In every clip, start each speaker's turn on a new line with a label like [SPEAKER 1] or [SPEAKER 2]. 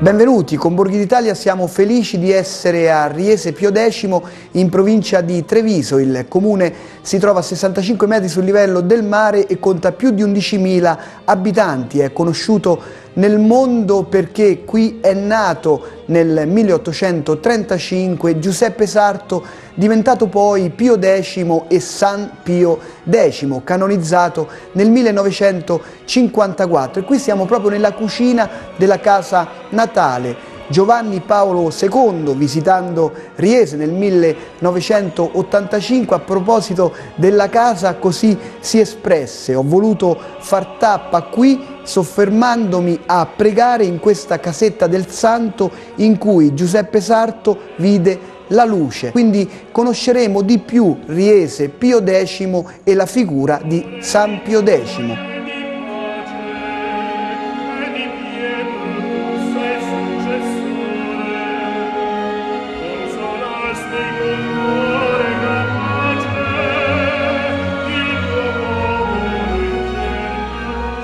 [SPEAKER 1] Benvenuti, con Borghi d'Italia siamo felici di essere a Riese Pio X in provincia di Treviso. Il comune si trova a 65 metri sul livello del mare e conta più di 11.000 abitanti. È conosciuto nel mondo perché qui è nato nel 1835 Giuseppe Sarto, diventato poi Pio X e San Pio X, canonizzato nel 1954. E qui siamo proprio nella cucina della casa natale. Giovanni Paolo II, visitando Riese nel 1985, a proposito della casa così si espresse: ho voluto far tappa qui soffermandomi a pregare in questa casetta del santo in cui Giuseppe Sarto vide la luce. Quindi conosceremo di più Riese Pio X e la figura di San Pio X.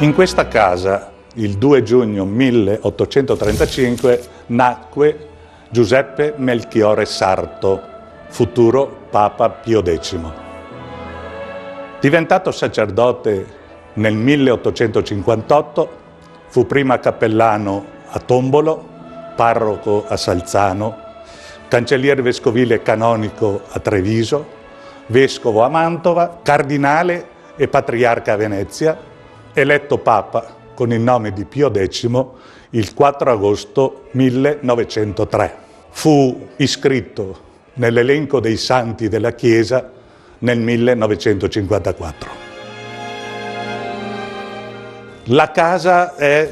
[SPEAKER 2] In questa casa, il 2 giugno 1835, nacque Giuseppe Melchiorre Sarto, futuro Papa Pio X. Diventato sacerdote nel 1858, fu prima cappellano a Tombolo, parroco a Salzano, cancelliere vescovile e canonico a Treviso, vescovo a Mantova, cardinale e patriarca a Venezia, eletto Papa con il nome di Pio X il 4 agosto 1903. Fu iscritto nell'elenco dei santi della Chiesa nel 1954. La casa è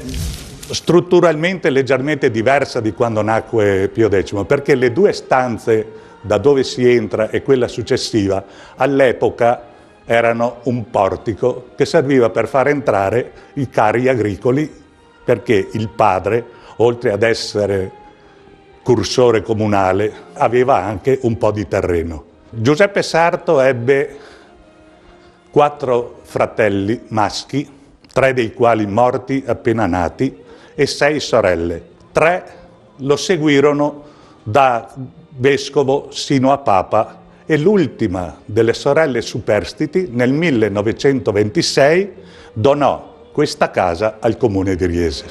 [SPEAKER 2] strutturalmente leggermente diversa di quando nacque Pio X, perché le due stanze da dove si entra e quella successiva all'epoca erano un portico che serviva per far entrare i carri agricoli, perché il padre, oltre ad essere cursore comunale, aveva anche un po' di terreno. Giuseppe Sarto ebbe 4 fratelli maschi, 3 dei quali morti appena nati, e 6 sorelle. 3 lo seguirono da vescovo sino a papa, e l'ultima delle sorelle superstiti nel 1926 donò questa casa al comune di Riese.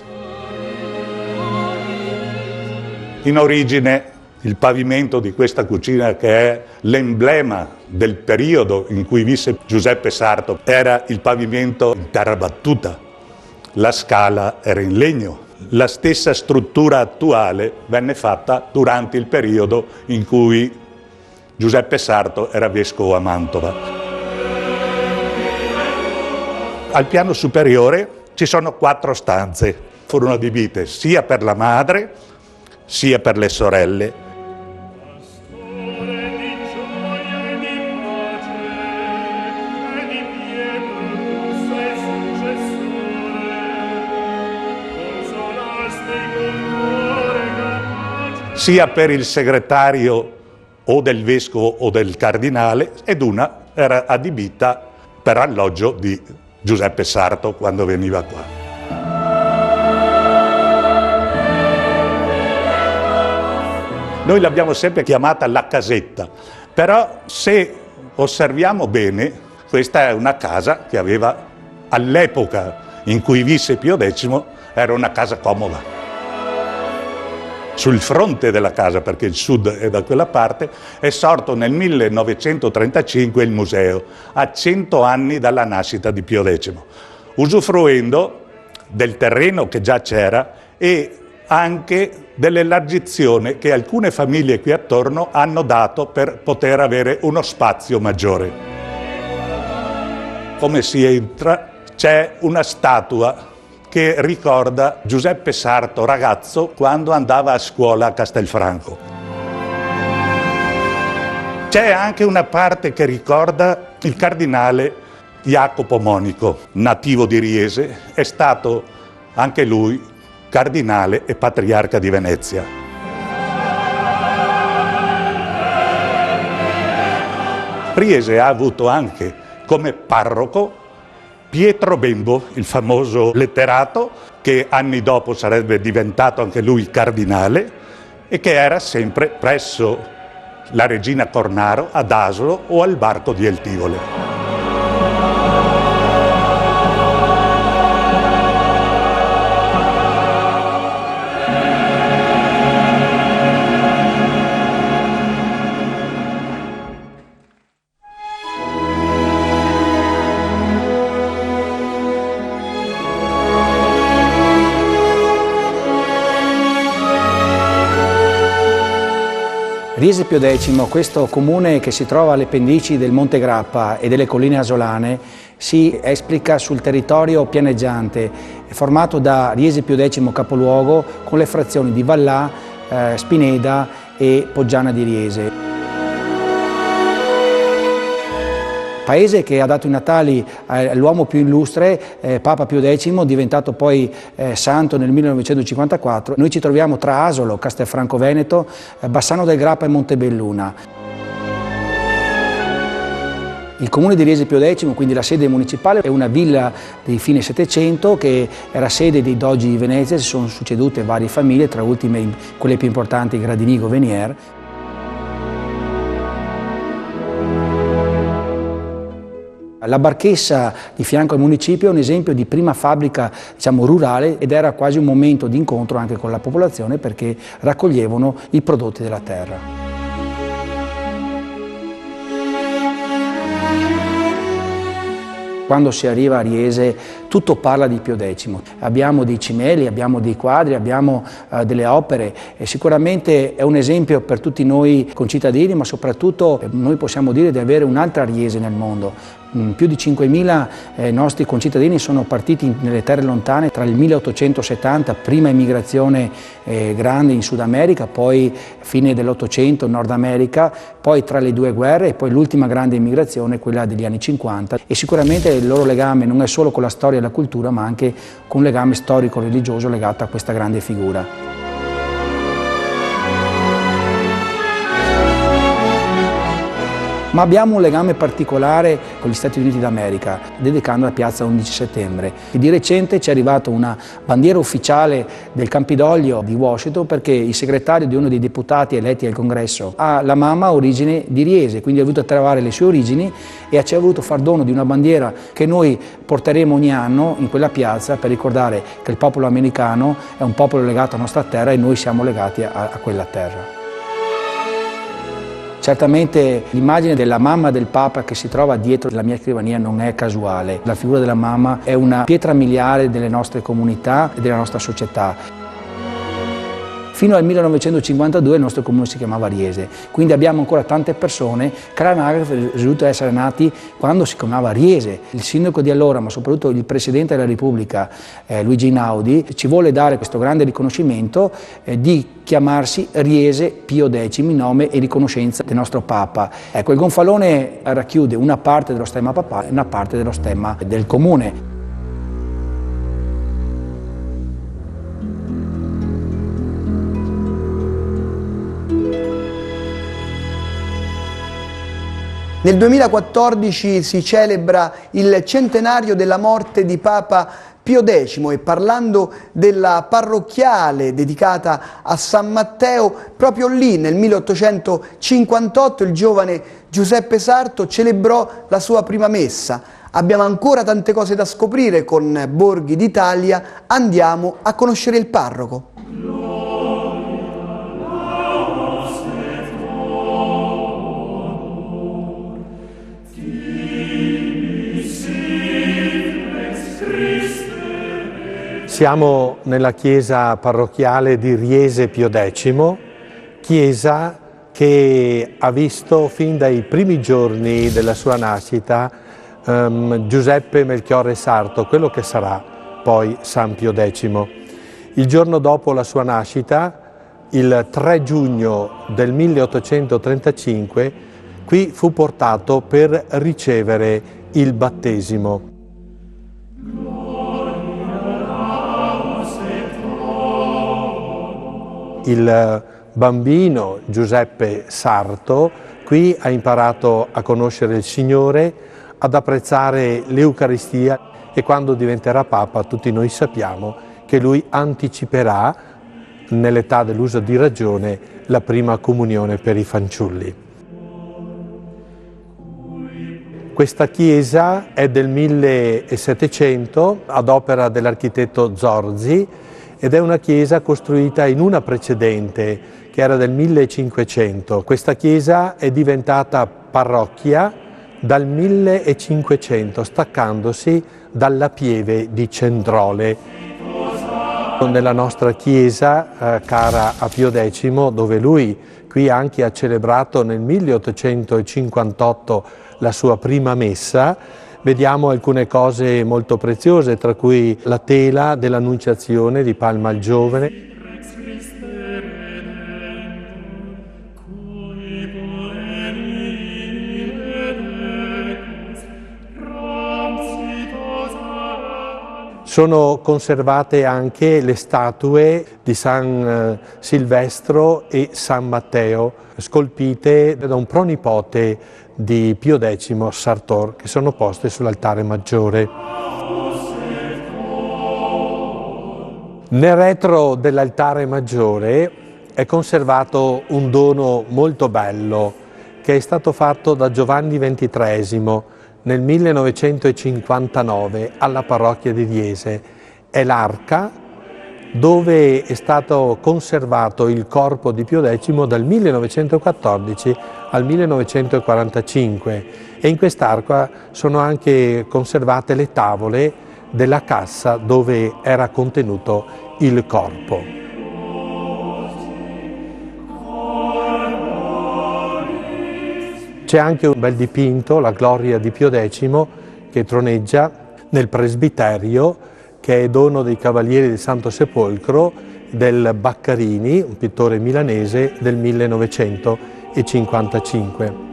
[SPEAKER 2] In origine il pavimento di questa cucina, che è l'emblema del periodo in cui visse Giuseppe Sarto, era il pavimento in terra battuta, la scala era in legno. La stessa struttura attuale venne fatta durante il periodo in cui Giuseppe Sarto era vescovo a Mantova. Al piano superiore ci sono 4 stanze, furono adibite sia per la madre sia per le sorelle. Sia per il segretario o del vescovo o del cardinale, ed una era adibita per alloggio di Giuseppe Sarto quando veniva qua. Noi l'abbiamo sempre chiamata la casetta, però se osserviamo bene, questa è una casa che aveva, all'epoca in cui visse Pio X, era una casa comoda. Sul fronte della casa, perché il sud è da quella parte, è sorto nel 1935 il museo, a 100 anni dalla nascita di Pio X, usufruendo del terreno che già c'era e anche dell'elargizione che alcune famiglie qui attorno hanno dato per poter avere uno spazio maggiore. Come si entra, c'è una statua che ricorda Giuseppe Sarto ragazzo quando andava a scuola a Castelfranco. C'è anche una parte che ricorda il cardinale Jacopo Monico, nativo di Riese, è stato anche lui cardinale e patriarca di Venezia. Riese ha avuto anche come parroco Pietro Bembo, il famoso letterato, che anni dopo sarebbe diventato anche lui cardinale e che era sempre presso la regina Cornaro ad Asolo o al varco di Eltivole.
[SPEAKER 3] Riese Pio X, questo comune che si trova alle pendici del Monte Grappa e delle colline asolane, si esplica sul territorio pianeggiante, formato da Riese Pio X capoluogo con le frazioni di Vallà, Spineda e Poggiana di Riese. Paese che ha dato i natali all'uomo più illustre, Papa Pio X, diventato poi santo nel 1954. Noi ci troviamo tra Asolo, Castelfranco Veneto, Bassano del Grappa e Montebelluna. Il comune di Riese Pio X, quindi la sede municipale, è una villa di fine Settecento che era sede dei dogi di Venezia. Si sono succedute varie famiglie, tra ultime quelle più importanti Gradinigo Venier. La Barchessa di fianco al municipio è un esempio di prima fabbrica, diciamo, rurale, ed era quasi un momento di incontro anche con la popolazione perché raccoglievano i prodotti della terra. Quando si arriva a Riese tutto parla di Pio X. Abbiamo dei cimeli, abbiamo dei quadri, abbiamo delle opere e sicuramente è un esempio per tutti noi concittadini, ma soprattutto noi possiamo dire di avere un'altra Riese nel mondo. Più di 5.000 nostri concittadini sono partiti nelle terre lontane tra il 1870, prima immigrazione grande in Sud America, poi fine dell'Ottocento in Nord America, poi tra le due guerre e poi l'ultima grande immigrazione, quella degli anni 50. E sicuramente il loro legame non è solo con la storia e la cultura, ma anche con un legame storico-religioso legato a questa grande figura. Ma abbiamo un legame particolare con gli Stati Uniti d'America, dedicando la piazza 11 settembre. E di recente ci è arrivata una bandiera ufficiale del Campidoglio di Washington perché il segretario di uno dei deputati eletti al Congresso la mamma ha origine di Riese, quindi ha voluto trovare le sue origini e ci ha voluto far dono di una bandiera che noi porteremo ogni anno in quella piazza per ricordare che il popolo americano è un popolo legato alla nostra terra e noi siamo legati a quella terra. Certamente l'immagine della mamma del Papa che si trova dietro la mia scrivania non è casuale. La figura della mamma è una pietra miliare delle nostre comunità e della nostra società. Fino al 1952 il nostro comune si chiamava Riese, quindi abbiamo ancora tante persone che all'anagrafe risultano essere nati quando si chiamava Riese. Il sindaco di allora, ma soprattutto il Presidente della Repubblica, Luigi Einaudi, ci vuole dare questo grande riconoscimento di chiamarsi Riese Pio X, nome e riconoscenza del nostro Papa. Ecco, il gonfalone racchiude una parte dello stemma papale e una parte dello stemma del comune.
[SPEAKER 1] Nel 2014 si celebra il centenario della morte di Papa Pio X e parlando della parrocchiale dedicata a San Matteo, proprio lì nel 1858 il giovane Giuseppe Sarto celebrò la sua prima messa. Abbiamo ancora tante cose da scoprire con Borghi d'Italia, andiamo a conoscere il parroco.
[SPEAKER 4] Siamo nella chiesa parrocchiale di Riese Pio X, chiesa che ha visto fin dai primi giorni della sua nascita Giuseppe Melchiorre Sarto, quello che sarà poi San Pio X. Il giorno dopo la sua nascita, il 3 giugno del 1835, qui fu portato per ricevere il battesimo. Il bambino Giuseppe Sarto qui ha imparato a conoscere il Signore, ad apprezzare l'Eucaristia e quando diventerà Papa tutti noi sappiamo che lui anticiperà nell'età dell'uso di ragione la prima comunione per i fanciulli. Questa chiesa è del 1700 ad opera dell'architetto Zorzi ed è una chiesa costruita in una precedente che era del 1500. Questa chiesa è diventata parrocchia dal 1500, staccandosi dalla pieve di Cendrole. Nella nostra chiesa cara a Pio X, dove lui qui anche ha celebrato nel 1858 la sua prima messa, vediamo alcune cose molto preziose, tra cui la tela dell'Annunciazione di Palma il Giovane. Sono conservate anche le statue di San Silvestro e San Matteo, scolpite da un pronipote di Pio X, Sartor, che sono poste sull'altare maggiore. Nel retro dell'altare maggiore è conservato un dono molto bello che è stato fatto da Giovanni XXIII nel 1959 alla parrocchia di Riese. È l'arca dove è stato conservato il corpo di Pio X dal 1914 al 1945 e in quest'arca sono anche conservate le tavole della cassa dove era contenuto il corpo. C'è anche un bel dipinto, la Gloria di Pio X, che troneggia nel presbiterio, che è dono dei Cavalieri del Santo Sepolcro del Baccarini, un pittore milanese del 1955.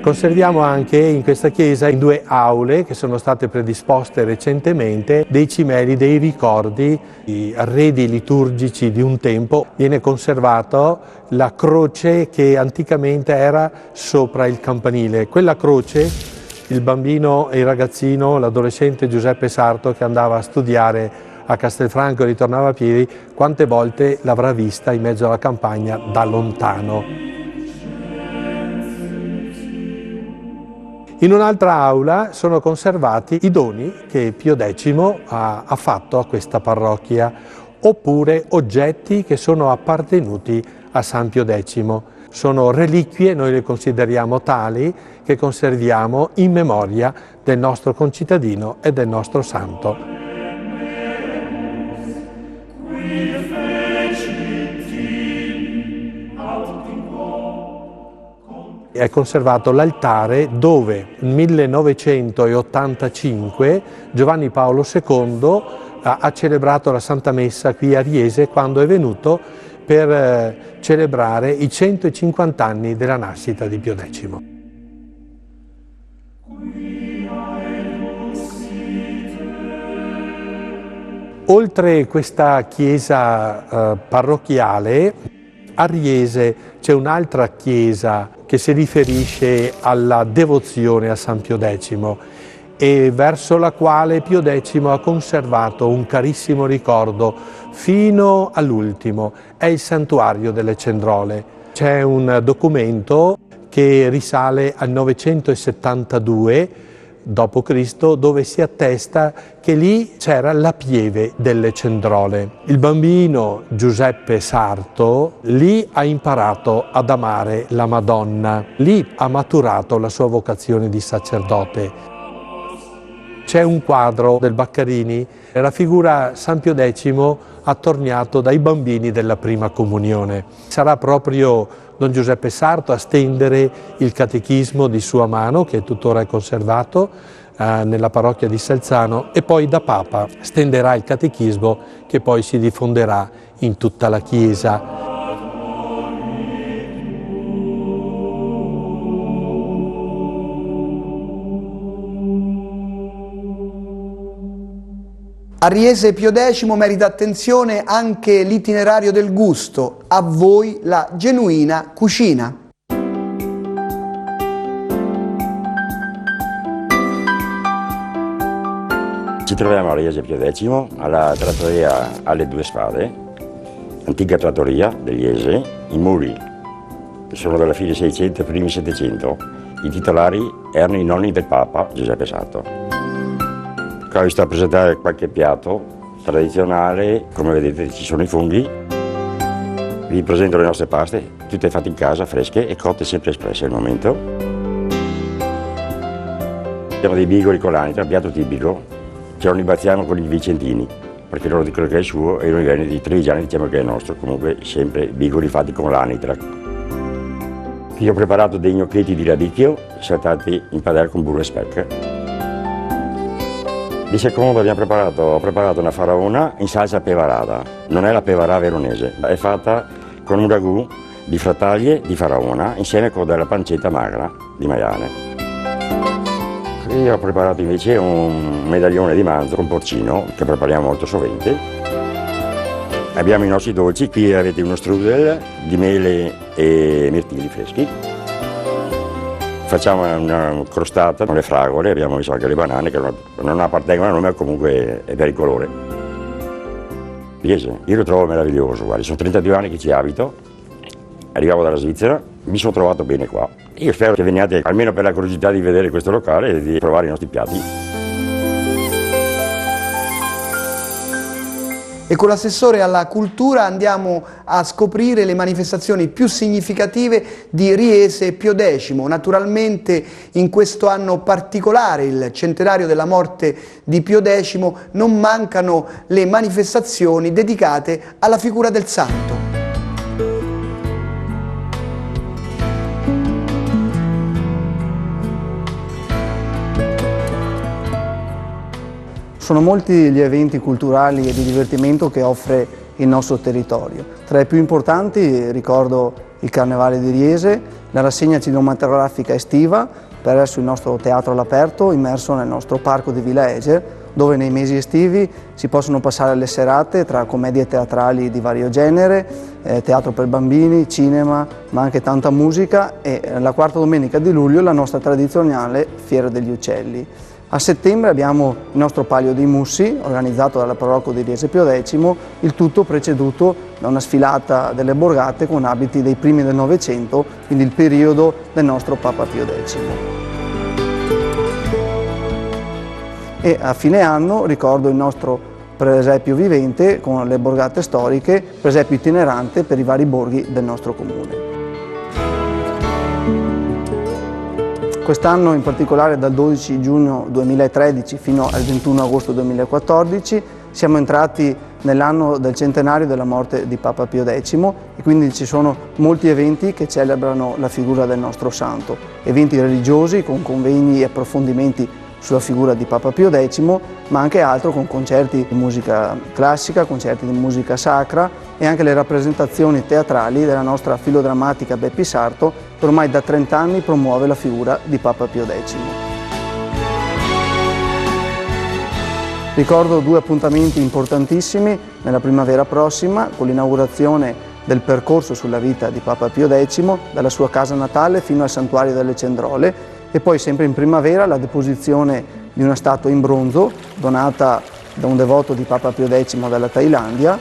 [SPEAKER 4] Conserviamo anche in questa chiesa, in 2 aule che sono state predisposte recentemente, dei cimeli, dei ricordi, di arredi liturgici di un tempo. Viene conservata la croce che anticamente era sopra il campanile. Quella croce, il bambino e il ragazzino, l'adolescente Giuseppe Sarto che andava a studiare a Castelfranco e ritornava a piedi, quante volte l'avrà vista in mezzo alla campagna da lontano. In un'altra aula sono conservati i doni che Pio X ha fatto a questa parrocchia, oppure oggetti che sono appartenuti a San Pio X. Sono reliquie, noi le consideriamo tali, che conserviamo in memoria del nostro concittadino e del nostro santo. È conservato l'altare dove nel 1985 Giovanni Paolo II ha celebrato la Santa Messa qui a Riese quando è venuto per celebrare i 150 anni della nascita di Pio X. Oltre questa chiesa parrocchiale, a Riese c'è un'altra chiesa che si riferisce alla devozione a San Pio X e verso la quale Pio X ha conservato un carissimo ricordo fino all'ultimo. È il santuario delle Cendrole. C'è un documento che risale al 972 d.C. dove si attesta che lì c'era la pieve delle Cendrole. Il bambino Giuseppe Sarto lì ha imparato ad amare la Madonna, lì ha maturato la sua vocazione di sacerdote. C'è un quadro del Baccarini, raffigura San Pio X attorniato dai bambini della prima comunione. Sarà proprio Don Giuseppe Sarto a stendere il catechismo di sua mano, che tuttora è conservato nella parrocchia di Salzano, e poi da Papa stenderà il catechismo che poi si diffonderà in tutta la Chiesa.
[SPEAKER 1] A Riese Pio X merita attenzione anche l'itinerario del gusto, a voi la genuina cucina.
[SPEAKER 5] Ci troviamo a Riese Pio X, alla trattoria alle Due Spade, antica trattoria degli Iese. I muri sono della fine 600 e primi 700. I titolari erano i nonni del Papa Giuseppe Sarto. Qua vi sto a presentare qualche piatto tradizionale. Come vedete ci sono i funghi. Vi presento le nostre paste, tutte fatte in casa, fresche e cotte sempre espresse al momento. Abbiamo dei bigoli con l'anitra, piatto tipico. Ce lo ribattiamo con i vicentini, perché loro dicono che è suo e noi veneti trevigiani diciamo che è nostro, comunque sempre bigoli fatti con l'anitra. Qui ho preparato dei gnocchetti di radicchio saltati in padella con burro e speck. Di secondo ho preparato una faraona in salsa pevarada. Non è la pevarà veronese, è fatta con un ragù di frattaglie di faraona insieme con della pancetta magra di maiale. Qui ho preparato invece un medaglione di manzo con porcino che prepariamo molto sovente. Abbiamo i nostri dolci, qui avete uno strudel di mele e mirtilli freschi. Facciamo una crostata con le fragole, abbiamo messo anche le banane che non appartengono a noi ma comunque è per il colore. Riese, io lo trovo meraviglioso, guarda, sono 32 anni che ci abito, arrivavo dalla Svizzera, mi sono trovato bene qua. Io spero che veniate almeno per la curiosità di vedere questo locale e di provare i nostri piatti.
[SPEAKER 1] E con l'assessore alla cultura andiamo a scoprire le manifestazioni più significative di Riese Pio X. Naturalmente in questo anno particolare, il centenario della morte di Pio X, non mancano le manifestazioni dedicate alla figura del santo.
[SPEAKER 6] Sono molti gli eventi culturali e di divertimento che offre il nostro territorio. Tra i più importanti ricordo il Carnevale di Riese, la rassegna cinematografica estiva presso il nostro teatro all'aperto immerso nel nostro parco di Villa Eger, dove nei mesi estivi si possono passare le serate tra commedie teatrali di vario genere, teatro per bambini, cinema, ma anche tanta musica e la quarta domenica di luglio la nostra tradizionale Fiera degli Uccelli. A settembre abbiamo il nostro Palio dei Mussi, organizzato dalla parrocchia di Riese Pio X, il tutto preceduto da una sfilata delle borgate con abiti dei primi del Novecento, quindi il periodo del nostro Papa Pio X. E a fine anno ricordo il nostro presepio vivente con le borgate storiche, presepio itinerante per i vari borghi del nostro comune. Quest'anno in particolare dal 12 giugno 2013 fino al 21 agosto 2014 siamo entrati nell'anno del centenario della morte di Papa Pio X e quindi ci sono molti eventi che celebrano la figura del nostro santo, eventi religiosi con convegni e approfondimenti sulla figura di Papa Pio X, ma anche altro con concerti di musica classica, concerti di musica sacra e anche le rappresentazioni teatrali della nostra filodrammatica Beppi Sarto, che ormai da 30 anni promuove la figura di Papa Pio X. Ricordo due appuntamenti importantissimi nella primavera prossima, con l'inaugurazione del percorso sulla vita di Papa Pio X, dalla sua casa natale fino al Santuario delle Cendrole, e poi sempre in primavera la deposizione di una statua in bronzo donata da un devoto di Papa Pio X dalla Thailandia.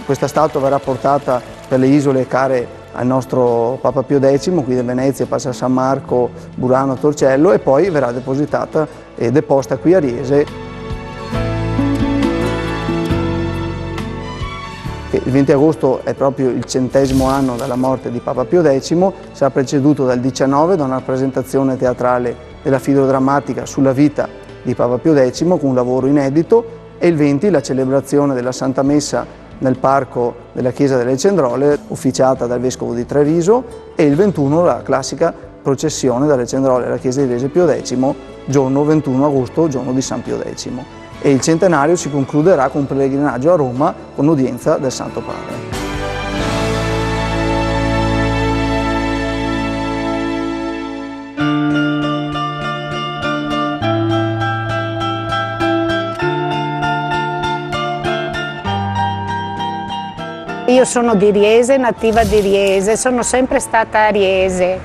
[SPEAKER 6] Questa statua verrà portata per le isole care al nostro Papa Pio X, qui da Venezia passa a San Marco, Burano, Torcello e poi verrà depositata e deposta qui a Riese. Il 20 agosto è proprio il 100° anno dalla morte di Papa Pio X, sarà preceduto dal 19 da una rappresentazione teatrale della filodrammatica sulla vita di Papa Pio X con un lavoro inedito e il 20 la celebrazione della Santa Messa nel parco della Chiesa delle Cendrole ufficiata dal Vescovo di Treviso e il 21 la classica processione dalle Cendrole alla Chiesa di Riese Pio X, giorno 21 agosto, giorno di San Pio X. E il centenario si concluderà con un pellegrinaggio a Roma con udienza del Santo Padre.
[SPEAKER 7] Io sono di Riese, nativa di Riese, sono sempre stata a Riese.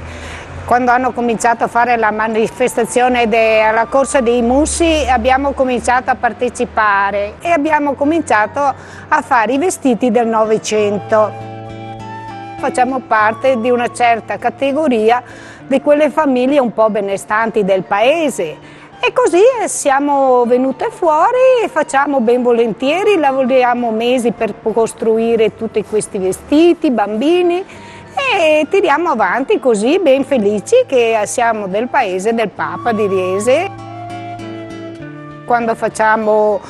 [SPEAKER 7] Quando hanno cominciato a fare la manifestazione alla corsa dei Mussi abbiamo cominciato a partecipare e abbiamo cominciato a fare i vestiti del Novecento. Facciamo parte di una certa categoria di quelle famiglie un po' benestanti del paese e così siamo venute fuori e facciamo ben volentieri, lavoriamo mesi per costruire tutti questi vestiti, bambini, e tiriamo avanti così ben felici che siamo del paese del Papa di Riese. Quando facciamo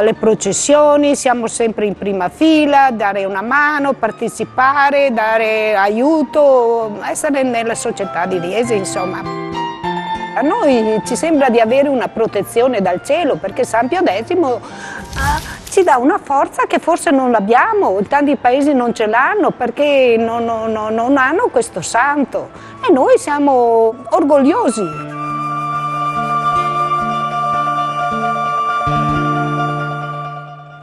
[SPEAKER 7] le processioni siamo sempre in prima fila, dare una mano, partecipare, dare aiuto, essere nella società di Riese, insomma. A noi ci sembra di avere una protezione dal cielo perché San Pio X ci dà una forza che forse non l'abbiamo, in tanti paesi non ce l'hanno perché non hanno questo santo e noi siamo orgogliosi.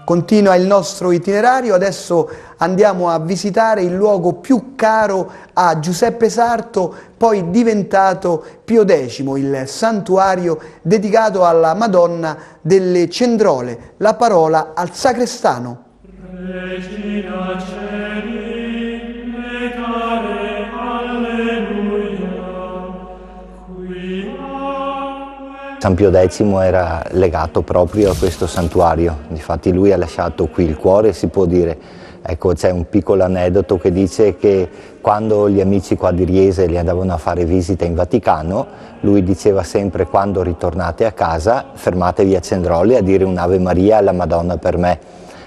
[SPEAKER 1] Continua il nostro itinerario, adesso andiamo a visitare il luogo più caro a Giuseppe Sarto, poi diventato Pio X, il santuario dedicato alla Madonna delle Cendrole. La parola al sacrestano.
[SPEAKER 8] Regina Celi, legare, alleluia,
[SPEAKER 9] San Pio X era legato proprio a questo santuario, difatti lui ha lasciato qui il cuore, si può dire. Ecco, c'è un piccolo aneddoto che dice che quando gli amici qua di Riese gli andavano a fare visita in Vaticano, lui diceva sempre: quando ritornate a casa fermatevi a Cendrole a dire un'Ave Maria alla Madonna per me.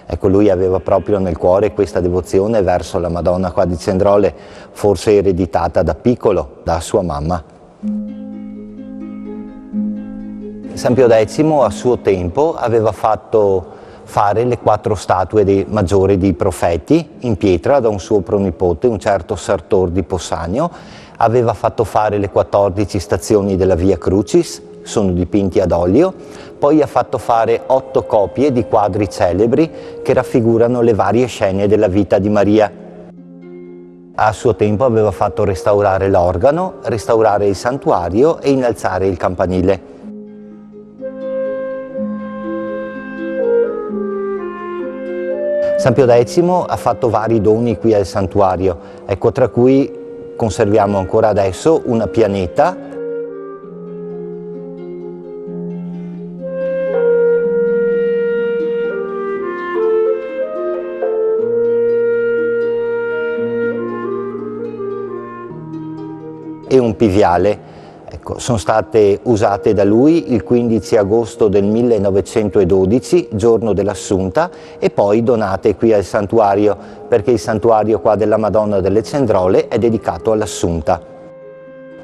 [SPEAKER 9] Ecco, lui aveva proprio nel cuore questa devozione verso la Madonna qua di Cendrole, forse ereditata da piccolo, da sua mamma. San Pio X a suo tempo aveva fatto fare le 4 statue maggiori dei profeti in pietra da un suo pronipote, un certo Sartor di Possagno. Aveva fatto fare le 14 stazioni della Via Crucis, sono dipinti ad olio. Poi ha fatto fare 8 copie di quadri celebri che raffigurano le varie scene della vita di Maria. A suo tempo aveva fatto restaurare l'organo, restaurare il santuario e innalzare il campanile. San Pio X ha fatto vari doni qui al santuario, ecco, tra cui conserviamo ancora adesso una pianeta e un piviale. Ecco, sono state usate da lui il 15 agosto del 1912, giorno dell'Assunta, e poi donate qui al santuario, perché il santuario qua della Madonna delle Cendrole è dedicato all'Assunta.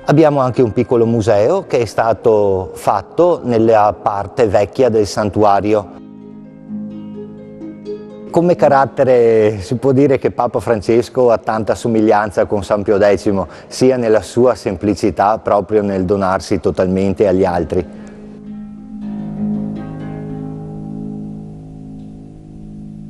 [SPEAKER 9] Abbiamo anche un piccolo museo che è stato fatto nella parte vecchia del santuario. Come carattere si può dire che Papa Francesco ha tanta somiglianza con San Pio X, sia nella sua semplicità, proprio nel donarsi totalmente agli altri.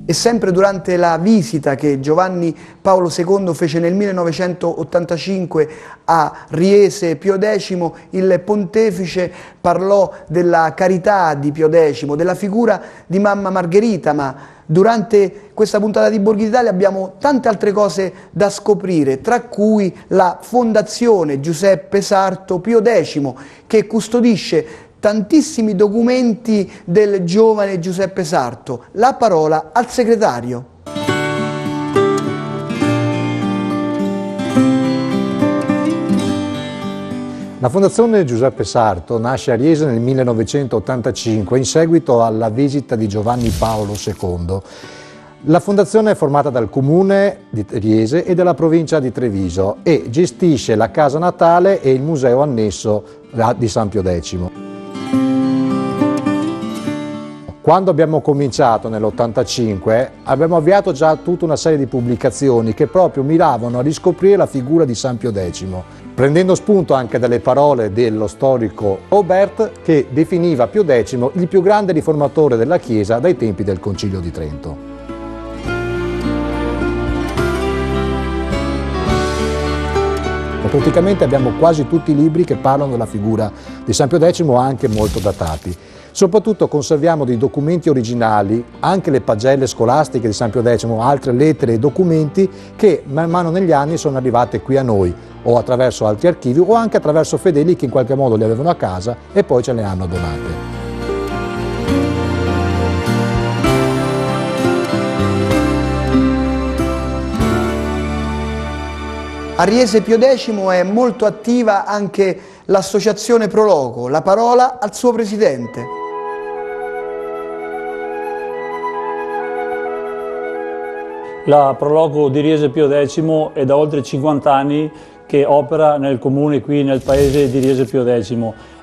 [SPEAKER 1] E sempre durante la visita che Giovanni Paolo II fece nel 1985 a Riese Pio X, il pontefice parlò della carità di Pio X, della figura di Mamma Margherita, ma durante questa puntata di Borghi d'Italia abbiamo tante altre cose da scoprire, tra cui la Fondazione Giuseppe Sarto Pio X, che custodisce tantissimi documenti del giovane Giuseppe Sarto. La parola al segretario.
[SPEAKER 4] La Fondazione Giuseppe Sarto nasce a Riese nel 1985 in seguito alla visita di Giovanni Paolo II. La fondazione è formata dal comune di Riese e dalla provincia di Treviso e gestisce la casa natale e il museo annesso di San Pio X. Quando abbiamo cominciato nell'85 abbiamo avviato già tutta una serie di pubblicazioni che proprio miravano a riscoprire la figura di San Pio X, prendendo spunto anche dalle parole dello storico Aubert che definiva Pio X il più grande riformatore della Chiesa dai tempi del Concilio di Trento.
[SPEAKER 10] Praticamente abbiamo quasi tutti i libri che parlano della figura di San Pio X, anche molto datati. Soprattutto conserviamo dei documenti originali, anche le pagelle scolastiche di San Pio X, altre lettere e documenti che man mano negli anni sono arrivate qui a noi, o attraverso altri archivi o anche attraverso fedeli che in qualche modo li avevano a casa e poi ce le hanno donate.
[SPEAKER 1] A Riese Pio X è molto attiva anche l'associazione Pro Loco. La parola al suo presidente.
[SPEAKER 11] La Pro Loco di Riese Pio X è da oltre 50 anni che opera nel comune qui nel paese di Riese Pio X.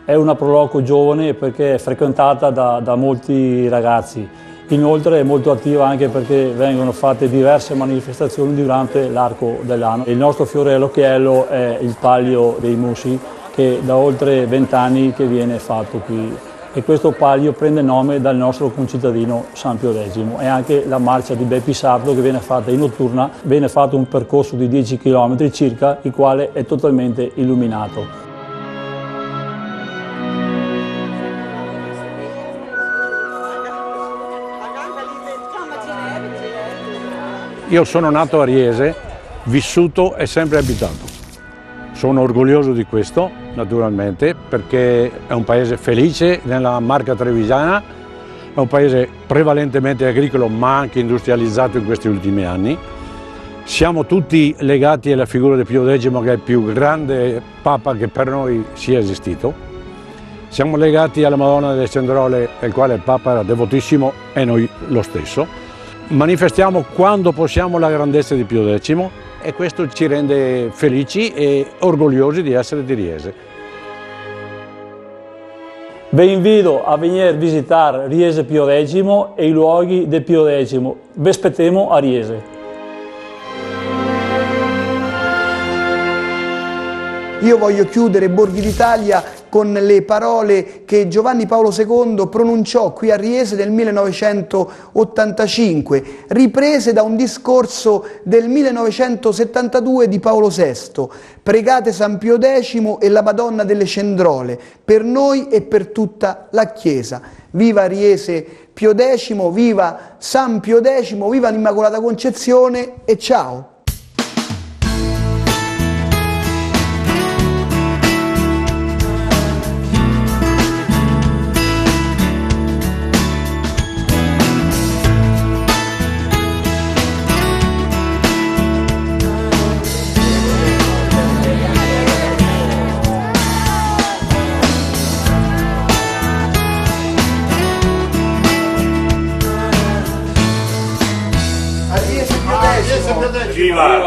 [SPEAKER 11] È una Pro Loco giovane perché è frequentata da molti ragazzi. Inoltre è molto attiva anche perché vengono fatte diverse manifestazioni durante l'arco dell'anno. Il nostro fiore all'occhiello è il Palio dei Musi, che da oltre 20 anni che viene fatto qui. E questo palio prende nome dal nostro concittadino San Pio X. E anche la marcia di Beppi Sardo che viene fatta in notturna, viene fatto un percorso di 10 km circa, il quale è totalmente illuminato.
[SPEAKER 12] Io sono nato a Riese, vissuto e sempre abitato. Sono orgoglioso di questo, naturalmente, perché è un paese felice nella Marca Trevigiana, è un paese prevalentemente agricolo ma anche industrializzato in questi ultimi anni. Siamo tutti legati alla figura di Pio X, che è il più grande Papa che per noi sia esistito. Siamo legati alla Madonna delle Cendrole, il quale il Papa era devotissimo e noi lo stesso. Manifestiamo quando possiamo la grandezza di Pio X e questo ci rende felici e orgogliosi di essere di Riese.
[SPEAKER 11] Vi invito a venire a visitare Riese Pio X e i luoghi di Pio X. Vi aspettiamo a Riese.
[SPEAKER 1] Io voglio chiudere Borghi d'Italia con le parole che Giovanni Paolo II pronunciò qui a Riese nel 1985, riprese da un discorso del 1972 di Paolo VI. Pregate San Pio X e la Madonna delle Cendrole, per noi e per tutta la Chiesa. Viva Riese Pio X, viva San Pio X, viva l'Immacolata Concezione e ciao!
[SPEAKER 2] Viva!